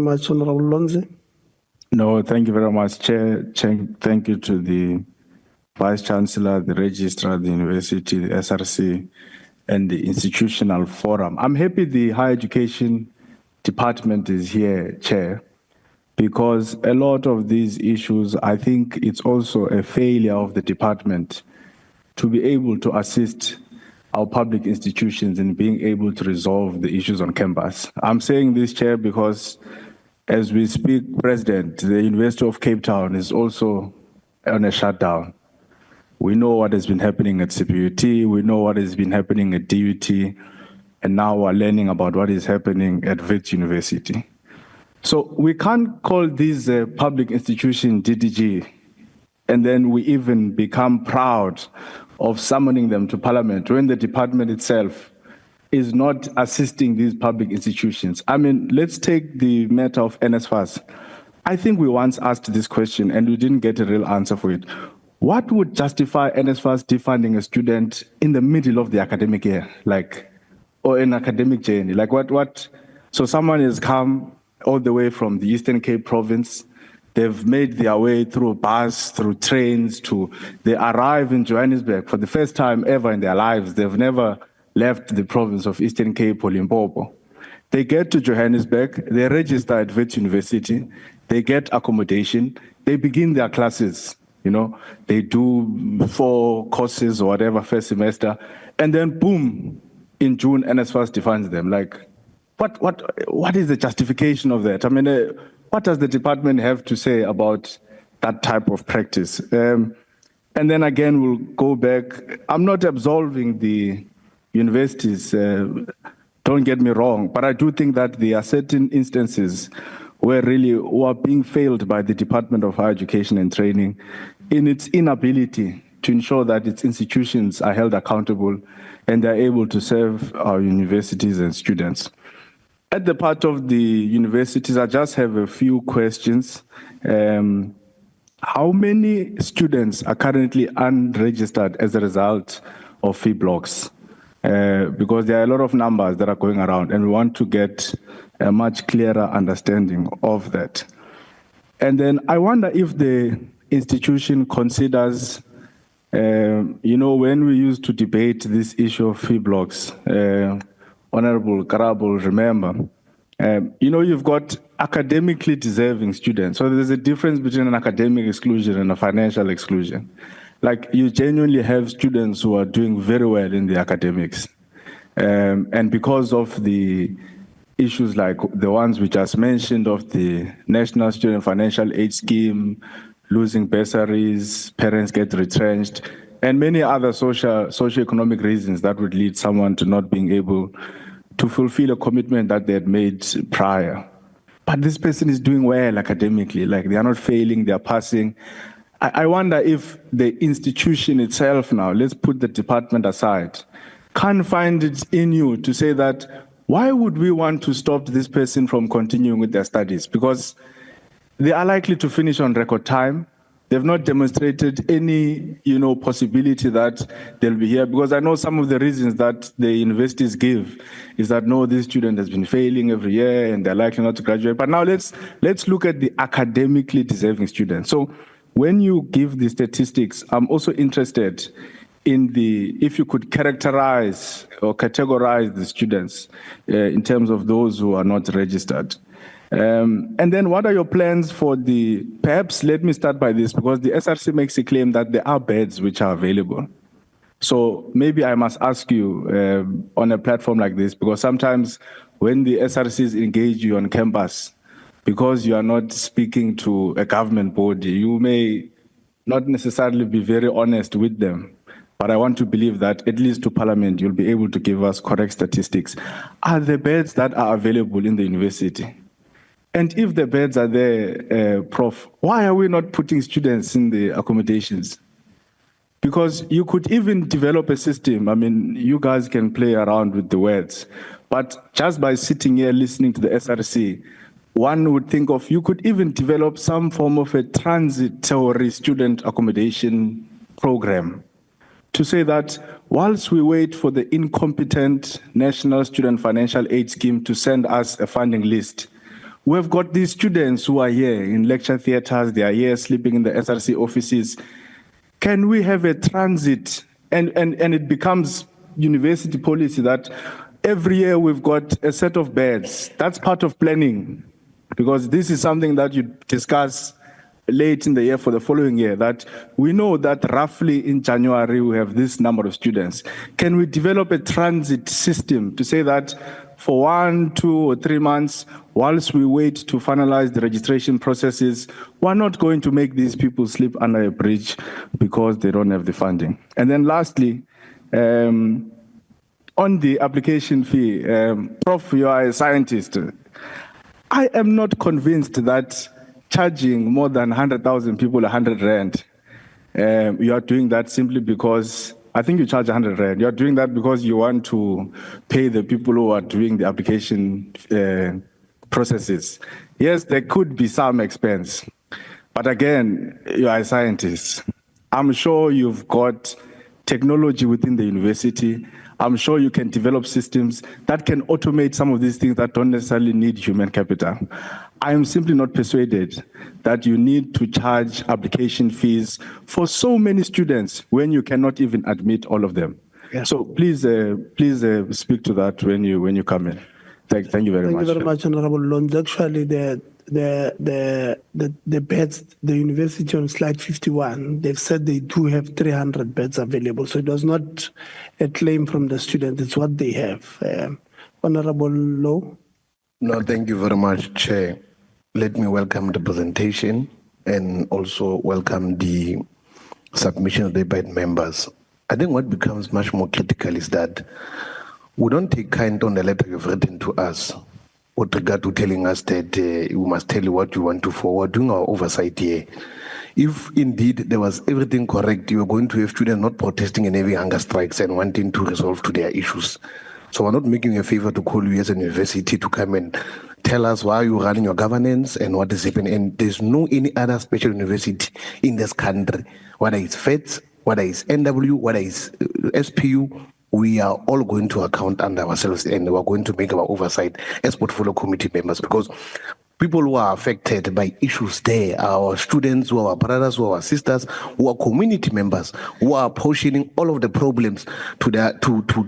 much, Honorable Lonzi. No, thank you very much, Chair. Thank you to the Vice Chancellor, the Registrar, the University, the SRC, and the Institutional Forum. I'm happy the Higher Education Department is here, Chair, because a lot of these issues, I think it's also a failure of the department to be able to assist our public institutions in being able to resolve the issues on campus. I'm saying this, Chair, because as we speak, President, the University of Cape Town is also on a shutdown. We know what has been happening at CPUT, we know what has been happening at DUT, and now we're learning about what is happening at WITS University. So we can't call these public institutions DDG, and then we even become proud of summoning them to Parliament when the department itself is not assisting these public institutions. I mean, let's take the matter of NFSAS. I think we once asked this question and we didn't get a real answer for it. What would justify NFSAS defunding a student in the middle of the academic year, or an academic journey? So someone has come all the way from the Eastern Cape province. They've made their way through a bus, through trains, they arrive in Johannesburg for the first time ever in their lives. They've never left the province of Eastern Cape or Limpopo. They get to Johannesburg, they register at WITS University, they get accommodation, they begin their classes, they do 4 courses or whatever first semester, and then boom, in June, NFSAS defines them. What is the justification of that? I mean, what does the department have to say about that type of practice? And then again, we'll go back. I'm not absolving the universities, don't get me wrong, but I do think that there are certain instances who are being failed by the Department of Higher Education and Training in its inability to ensure that its institutions are held accountable and they're able to serve our universities and students. At the part of the universities, I just have a few questions. How many students are currently unregistered as a result of fee blocks? Because there are a lot of numbers that are going around and we want to get a much clearer understanding of that. And then I wonder if the institution considers, when we used to debate this issue of fee blocks, Honorable Karabo, remember, you've got academically deserving students. So there's a difference between an academic exclusion and a financial exclusion. You genuinely have students who are doing very well in the academics. And because of the issues like the ones we just mentioned of the National Student Financial Aid Scheme, losing bursaries, parents get retrenched, and many other socio-economic reasons that would lead someone to not being able to fulfill a commitment that they had made prior. But this person is doing well academically, they are not failing, they are passing. I wonder if the institution itself now, let's put the department aside, can't find it in you to say that, why would we want to stop this person from continuing with their studies? Because they are likely to finish on record time. They've not demonstrated any, possibility that they'll be here. Because I know some of the reasons that the universities give is that, no, this student has been failing every year and they're likely not to graduate. But now let's look at the academically deserving students. So when you give the statistics, I'm also interested in if you could characterize or categorize the students in terms of those who are not registered. And then what are your plans for perhaps let me start by this, because the SRC makes a claim that there are beds which are available. So maybe I must ask you on a platform like this, because sometimes when the SRCs engage you on campus, because you are not speaking to a government body, you may not necessarily be very honest with them. But I want to believe that at least to Parliament, you'll be able to give us correct statistics. Are the beds that are available in the university? And if the beds are there, Prof, why are we not putting students in the accommodations? Because you could even develop a system. I mean, you guys can play around with the words, but just by sitting here listening to the SRC, one would think of, you could even develop some form of a transitory student accommodation program to say that whilst we wait for the incompetent National Student Financial Aid Scheme to send us a funding list, we've got these students who are here in lecture theaters, they are here sleeping in the SRC offices. Can we have a transit, and it becomes university policy that every year we've got a set of beds. That's part of planning, because this is something that you discuss late in the year for the following year, that we know that roughly in January we have this number of students. Can we develop a transit system to say that for 1, 2, or 3 months, whilst we wait to finalize the registration processes, we're not going to make these people sleep under a bridge because they don't have the funding? And then lastly, on the application fee, Prof, you are a scientist. I am not convinced that charging more than 100,000 people 100 Rand, you are doing that simply because, I think you charge 100 Rand, you are doing that because you want to pay the people who are doing the application processes. Yes, there could be some expense, but again, you are a scientist. I'm sure you've got technology within the university. I'm sure you can develop systems that can automate some of these things that don't necessarily need human capital. I am simply not persuaded that you need to charge application fees for so many students when you cannot even admit all of them. Yeah. So please speak to that when you come in. Thank you very much. Thank you very much, Honorable Lonzi. Actually, the beds, the university on slide 51, they've said they do have 300 beds available. So it was not a claim from the student, it's what they have. Honorable Low. No, thank you very much, Chair. Let me welcome the presentation and also welcome the submission of the debate members. I think what becomes much more critical is that we don't take kind on the letter you've written to us with regard to telling us that we must tell you what you want to forward, doing our oversight here. If indeed there was everything correct, you are going to have students not protesting and having hunger strikes and wanting to resolve to their issues. So we're not making a favor to call you as a university to come and tell us why you're running your governance and what is happening. And there's no any other special university in this country, whether it's FETS, whether it's NW, whether it's SPU, we are all going to account under ourselves and we're going to make our oversight as portfolio committee members, because people who are affected by issues there are our students, who are our brothers, who are our sisters, who are community members, who are portioning all of the problems to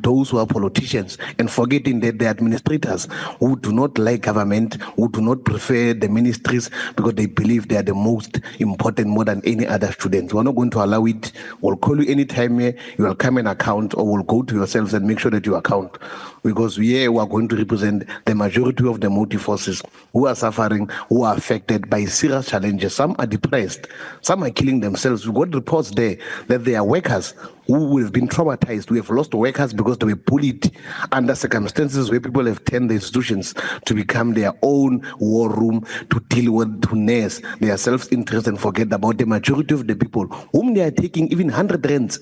those who are politicians and forgetting that the administrators who do not like government, who do not prefer the ministries because they believe they are the most important more than any other students. We're not going to allow it. We'll call you anytime here, you will come and account, or we'll go to yourselves and make sure that you account. Because we are going to represent the majority of the motive forces who are suffering, who are affected by serious challenges. Some are depressed, some are killing themselves. We've got reports there that there are workers who have been traumatized. We have lost workers because they were bullied under circumstances where people have turned the institutions to become their own war room, to deal with, to nurse their self-interest and forget about the majority of the people whom they are taking even 100 rands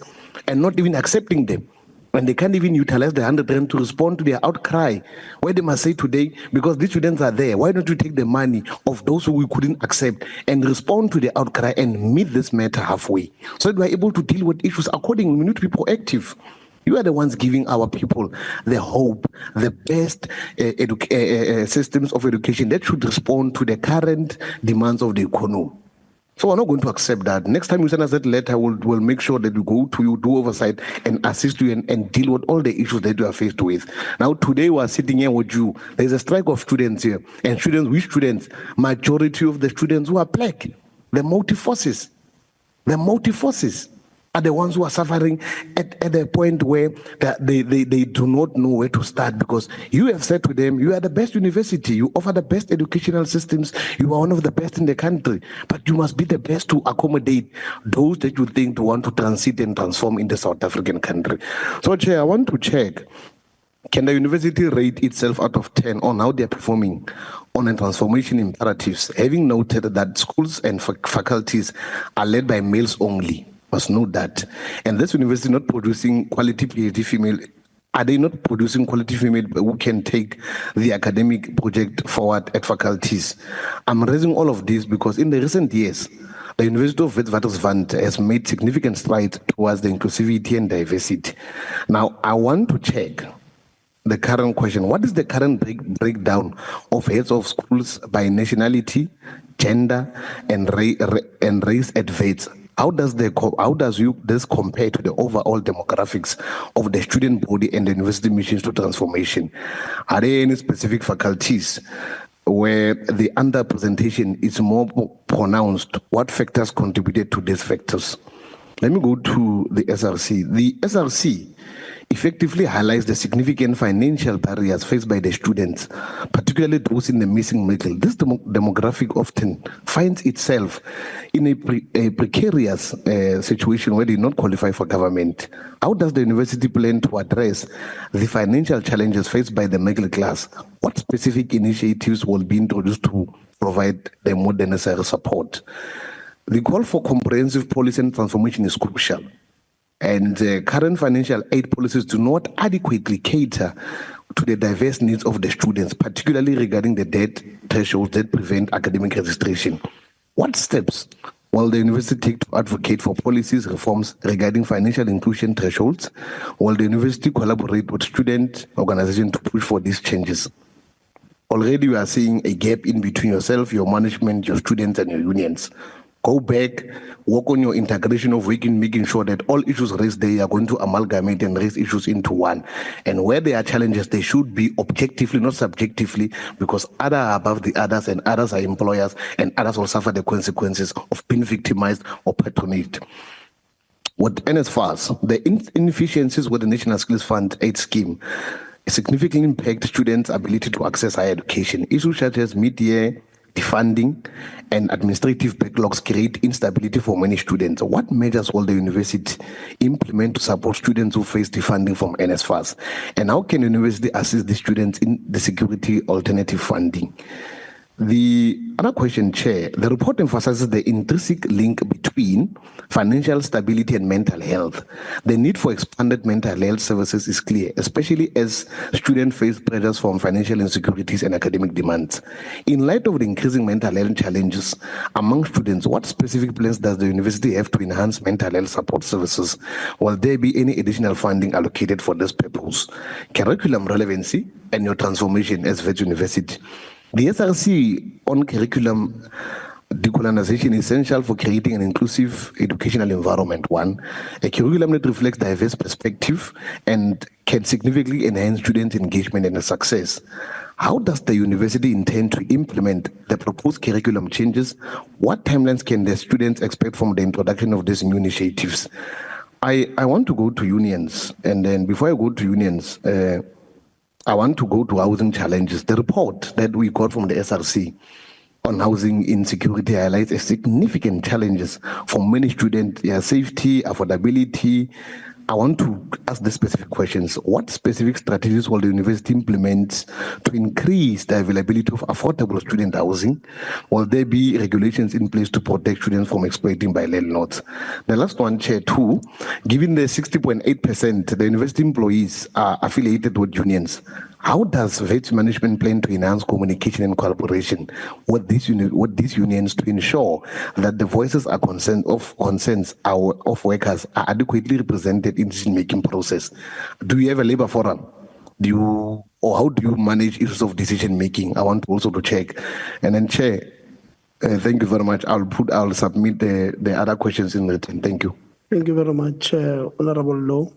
and not even accepting them. And they can't even utilize the 100 Rand to respond to their outcry, where they must say today, because these students are there, why don't you take the money of those who we couldn't accept and respond to the outcry and meet this matter halfway, so that we're able to deal with issues accordingly. We need to be proactive. You are the ones giving our people the hope, the best systems of education that should respond to the current demands of the economy. So we're not going to accept that. Next time you send us that letter, we'll make sure that we go to you, do oversight, and assist you and deal with all the issues that you are faced with. Now, today we are sitting here with you. There's a strike of students here. And students, which students? Majority of the students who are black. The motive forces are the ones who are suffering at a point where they do not know where to start, because you have said to them, you are the best university, you offer the best educational systems, you are one of the best in the country, but you must be the best to accommodate those that you think want to transit and transform in the South African country. So, Chair, I want to check, can the university rate itself out of 10 on how they're performing on the transformation imperatives, having noted that schools and faculties are led by males only? Must know that. And this university not producing quality PhD female, are they not producing quality female who can take the academic project forward at faculties? I'm raising all of this because in the recent years, the University of Witwatersrand has made significant strides towards the inclusivity and diversity. Now, I want to check the current question. What is the current breakdown of heads of schools by nationality, gender, and race at WITS? How does this compare to the overall demographics of the student body and the university missions to transformation? Are there any specific faculties where the underrepresentation is more pronounced? What factors contributed to these factors? Let me go to the SRC. The SRC effectively highlights the significant financial barriers faced by the students, particularly those in the missing middle. This demographic often finds itself in a precarious situation where they do not qualify for government. How does the university plan to address the financial challenges faced by the middle class? What specific initiatives will be introduced to provide them with the necessary support? The call for comprehensive policy and transformation is crucial. And current financial aid policies do not adequately cater to the diverse needs of the students, particularly regarding the debt thresholds that prevent academic registration. What steps will the university take to advocate for policies reforms regarding financial inclusion thresholds? Will the university collaborate with student organizations to push for these changes? Already we are seeing a gap in between yourself, your management, your students, and your unions. Go back, work on your integration of making sure that all issues raised there are going to amalgamate and raise issues into one. And where there are challenges, they should be objectively, not subjectively, because others are above the others and others are employers and others will suffer the consequences of being victimized or patronaged. With NFSAS, the inefficiencies with the National Skills Fund aid scheme significantly impact students' ability to access higher education. Issues such as mid-year defunding and administrative backlogs create instability for many students. What measures will the university implement to support students who face defunding from NFSAS? And how can the university assist the students in the security alternative funding? The other question, Chair, the report emphasizes the intrinsic link between financial stability and mental health. The need for expanded mental health services is clear, especially as students face pressures from financial insecurities and academic demands. In light of the increasing mental health challenges among students, what specific plans does the university have to enhance mental health support services? Will there be any additional funding allocated for this purpose? Curriculum relevancy and your transformation as WITS University. The SRC on curriculum decolonization is essential for creating an inclusive educational environment. One, a curriculum that reflects diverse perspective and can significantly enhance student engagement and success. How does the university intend to implement the proposed curriculum changes? What timelines can the students expect from the introduction of these new initiatives? I want to go to unions, and then before I go to unions, I want to go to housing challenges. The report that we got from the SRC on housing insecurity highlights a significant challenges for many students, their safety, affordability. I want to ask the specific questions. What specific strategies will the university implement to increase the availability of affordable student housing? Will there be regulations in place to protect students from exploiting by landlords? The last one, Chair, too, given the 60.8% the university employees are affiliated with unions, how does WITS management plan to enhance communication and collaboration with these unions to ensure that the voices of workers are adequately represented in the decision-making process? Do you have a labor forum? How do you manage issues of decision-making? I want also to check. And then, Chair, thank you very much. I'll submit the other questions in written. Thank you. Thank you very much, Honorable Law.